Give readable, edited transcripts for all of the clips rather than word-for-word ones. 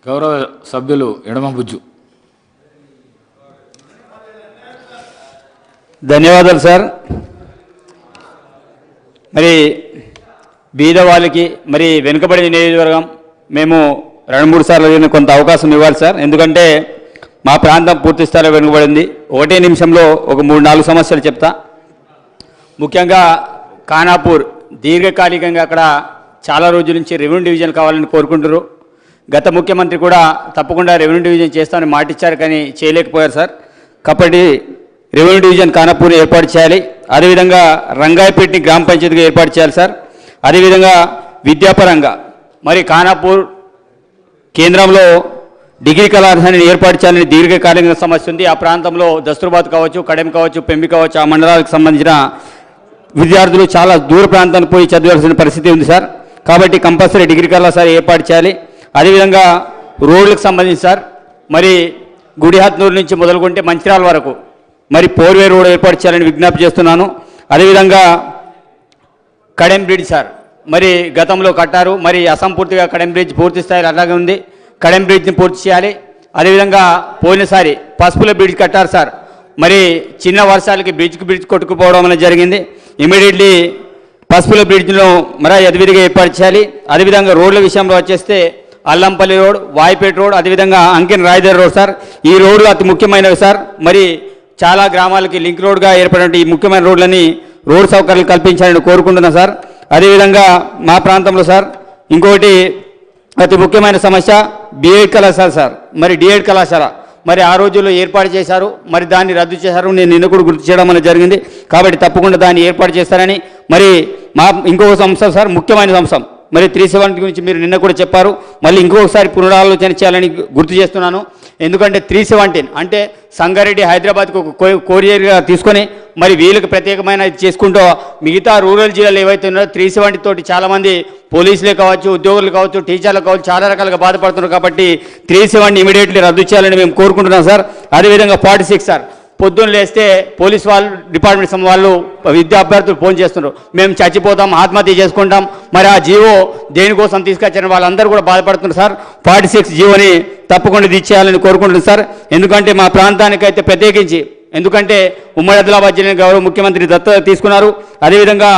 గౌరవ సభ్యులు ఎడమ బుజ్జు. ధన్యవాదాలు సార్. మరి బీద వాళ్ళకి మరి వెనుకబడిన నియోజకవర్గం మేము 2-3 సార్లు కొంత అవకాశం ఇవ్వాలి సార్. ఎందుకంటే మా ప్రాంతం పూర్తి స్థాయిలో వెనుకబడింది. ఒకటే నిమిషంలో ఒక 3-4 సమస్యలు చెప్తా. ముఖ్యంగా ఖానాపూర్ దీర్ఘకాలికంగా అక్కడ చాలా రోజుల నుంచి రెవెన్యూ డివిజన్ కావాలని కోరుకుంటారు. గత ముఖ్యమంత్రి కూడా తప్పకుండా రెవెన్యూ డివిజన్ చేస్తామని మాటిచ్చారు, కానీ చేయలేకపోయారు సార్. కాబట్టి రెవెన్యూ డివిజన్ ఖానాపూర్ ఏర్పాటు చేయాలి. అదేవిధంగా రంగాయపేటని గ్రామ పంచాయతీగా ఏర్పాటు చేయాలి సార్. అదేవిధంగా విద్యాపరంగా మరి ఖానాపూర్ కేంద్రంలో డిగ్రీ కళాశాలని ఏర్పాటు చేయాలని దీర్ఘకాలిక సమస్య ఉంది. ఆ ప్రాంతంలో దస్తూర్బాద్ కావచ్చు, కడెం కావచ్చు, పెంబి కావచ్చు, ఆ మండలాలకు సంబంధించిన విద్యార్థులు చాలా దూర ప్రాంతానికి పోయి చదవాల్సిన పరిస్థితి ఉంది సార్. కాబట్టి కంపల్సరీ డిగ్రీ కళాశాల ఏర్పాటు చేయాలి. అదేవిధంగా రోడ్లకు సంబంధించి సార్ మరి గుడిహత్నూరు నుంచి మొదలుకుంటే మంచిర్యాల వరకు మరి పోర్వే రోడ్ ఏర్పాటు చేయాలని విజ్ఞప్తి చేస్తున్నాను. అదేవిధంగా కడెం బ్రిడ్జ్ సార్ మరి గతంలో కట్టారు, మరి అసంపూర్తిగా కడెం బ్రిడ్జ్ పూర్తి స్థాయిలో అలాగే ఉంది. కడెం బ్రిడ్జ్ని పూర్తి చేయాలి. అదేవిధంగా పోయినసారి పసుపుల బ్రిడ్జ్ కట్టారు సార్, మరి చిన్న వర్షాలకి బ్రిడ్జ్ కొట్టుకుపోవడం అనేది జరిగింది. ఇమీడియట్లీ పసుపుల బ్రిడ్జ్ను మరి యథవిధిగా ఏర్పాటు చేయాలి. అదేవిధంగా రోడ్ల విషయంలో వచ్చేస్తే అల్లంపల్లి రోడ్, వాయిపేట రోడ్, అదేవిధంగా అంకిన్ రాయదర్ రోడ్ సార్, ఈ రోడ్లు అతి ముఖ్యమైనవి సార్. మరి చాలా గ్రామాలకి లింక్ రోడ్గా ఏర్పడిన ఈ ముఖ్యమైన రోడ్లని రోడ్ సౌకర్యాలు కల్పించాలని కోరుకుంటున్నాను సార్. అదేవిధంగా మా ప్రాంతంలో సార్ ఇంకొకటి అతి ముఖ్యమైన సమస్య బీఎడ్ కళాశాల సార్. మరి డిఎడ్ కళాశాల మరి ఆ రోజుల్లో ఏర్పాటు చేశారు, మరి దాన్ని రద్దు చేశారు. నేను నిన్న కూడా గుర్తు చేయడం అనేది జరిగింది. కాబట్టి తప్పకుండా దాన్ని ఏర్పాటు చేస్తారని మరి మా ఇంకొక అంశం సార్, ముఖ్యమైన అంశం మరి 370 గురించి మీరు నిన్న కూడా చెప్పారు. మళ్ళీ ఇంకొకసారి పునరాలోచన చేయాలని గుర్తు చేస్తున్నాను. ఎందుకంటే 317 అంటే సంగారెడ్డి హైదరాబాద్కు ఒక కోరియర్గా తీసుకొని మరి వీళ్ళకి ప్రత్యేకమైన చేసుకుంటూ మిగతా రూరల్ జిల్లాలు ఏవైతే ఉన్నారో 370 తోటి చాలామంది పోలీసులే కావచ్చు, ఉద్యోగులు కావచ్చు, టీచర్లు కావచ్చు చాలా రకాలుగా బాధపడుతున్నారు. కాబట్టి 370 ఇమీడియట్లీ రద్దు చేయాలని మేము కోరుకుంటున్నాం సార్. అదేవిధంగా 46 సార్, పొద్దున్న లేస్తే పోలీస్ వాళ్ళు డిపార్ట్మెంట్ వాళ్ళు విద్యా అభ్యర్థులు ఫోన్ చేస్తున్నారు, మేము చచ్చిపోతాం, ఆత్మహత్య చేసుకుంటాం. మరి ఆ జీవో దేనికోసం తీసుకొచ్చారని వాళ్ళందరూ కూడా బాధపడుతున్నారు సార్. 46 జీవోని తప్పకుండా ఇచ్చేయాలని కోరుకుంటున్నాను సార్. ఎందుకంటే మా ప్రాంతానికైతే ప్రత్యేకించి ఎందుకంటే ఉమ్మడి ఆదిలాబాద్ జిల్లా గౌరవ ముఖ్యమంత్రి దత్తత తీసుకున్నారు. అదేవిధంగా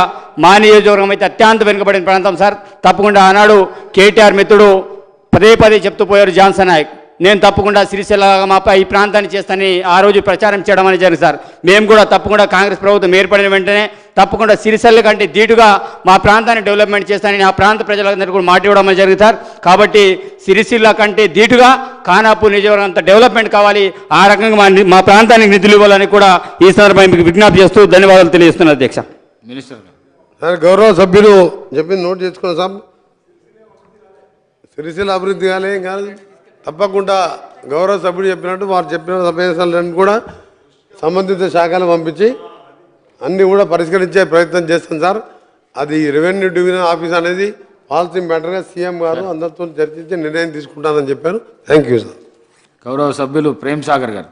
మా నియోజకవర్గం అయితే అత్యంత వెనుకబడిన ప్రాంతం సార్. తప్పకుండా ఆనాడు కేటీఆర్ మిత్రుడు పదే చెప్తూ పోయారు జాన్సన్ నాయక్, నేను తప్పకుండా సిరిసిల్ల మాపై ఈ ప్రాంతాన్ని చేస్తానని ఆ రోజు ప్రచారం చేయడం అనేది జరిగింది సార్. మేము కూడా తప్పకుండా కాంగ్రెస్ ప్రభుత్వం ఏర్పడిన వెంటనే తప్పకుండా సిరిసిల్ల కంటే ధీటుగా మా ప్రాంతాన్ని డెవలప్మెంట్ చేస్తానని ఆ ప్రాంత ప్రజలందరూ కూడా మాట ఇవ్వడం అనేది జరిగింది సార్. కాబట్టి సిరిసిల్ల కంటే ధీటుగా ఖానాపూర్ నియోజకవర్గం అంత డెవలప్మెంట్ కావాలి, ఆ రకంగా మా ప్రాంతానికి నిధులు ఇవ్వాలని కూడా ఈ సందర్భంగా మీకు విజ్ఞప్తి చేస్తూ ధన్యవాదాలు తెలియజేస్తున్నారు అధ్యక్ష. మినిస్టర్ సార్, గౌరవ సభ్యులు చెప్పింది నోట్ చేసుకున్నాం సార్. సిరిసిల్ల అభివృద్ధి కాలే కాదు, తప్పకుండా గౌరవ సభ్యుడు చెప్పినట్టు వారు చెప్పిన సమావేశాలను కూడా సంబంధిత శాఖలు పంపించి అన్నీ కూడా పరిష్కరించే ప్రయత్నం చేస్తాం సార్. అది రెవెన్యూ డివిజన్ ఆఫీస్ అనేది పాలసీ మ్యాటర్గా సీఎం గారు అందరితో చర్చించి నిర్ణయం తీసుకుంటానని చెప్పారు. Thank you sir. గౌరవ సభ్యులు ప్రేమ్ సాగర్ గారు.